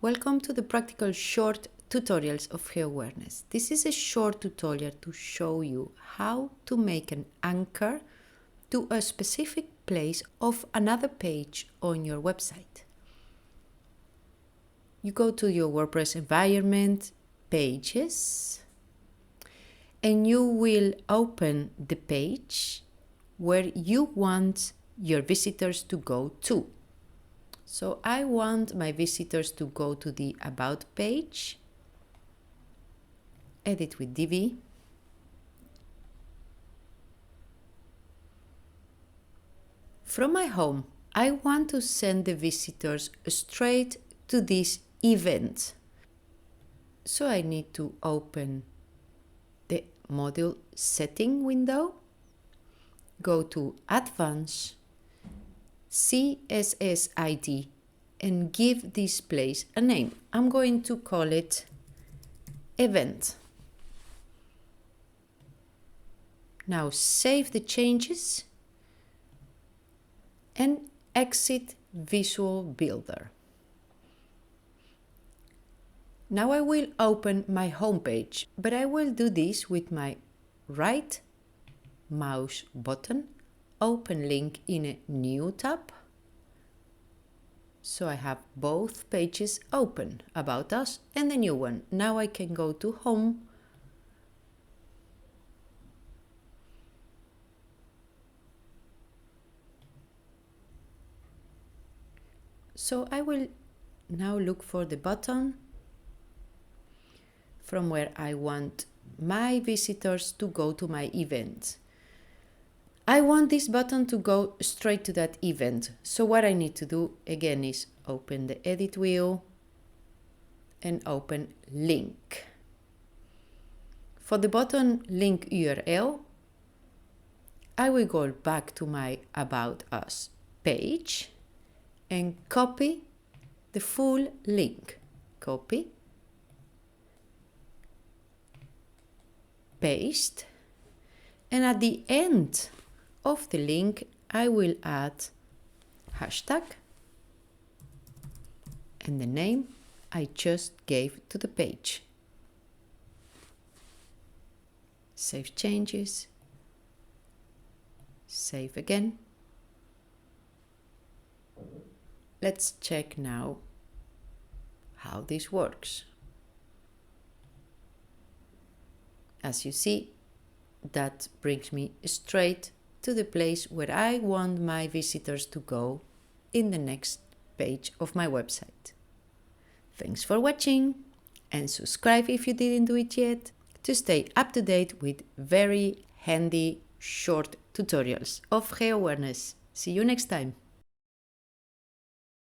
Welcome to the practical short tutorials of GeoAwareness. This is a short tutorial to show you how to make an anchor to a specific place of another page on your website. You go to your WordPress environment, pages, and you will open the page where you want your visitors to go to. So I want my visitors to go to the About page, edit with Divi, from my home, I want to send the visitors straight to this event. So I need to open the module setting window, go to Advanced, CSS ID, and give this place a name. I'm going to call it event. Now save the changes and exit Visual Builder. Now I will open my home page, but I will do this with my right mouse button, open link in a new tab. So I have both pages open, About Us and the new one. Now I can go to Home, so I will now look for the button from where I want my visitors to go to my event. I want this button to go straight to that event. So what I need to do again is open the edit wheel and open link. For the button link URL, I will go back to my About Us page and copy the full link. Copy, paste, and at the end of the link I will add hashtag and the name I just gave to the page. Save changes, save again. Let's check now how this works. As you see, that brings me straight to the place where I want my visitors to go in the next page of my website. Thanks for watching, and subscribe if you didn't do it yet to stay up to date with very handy short tutorials of GeoAwareness. See you next time.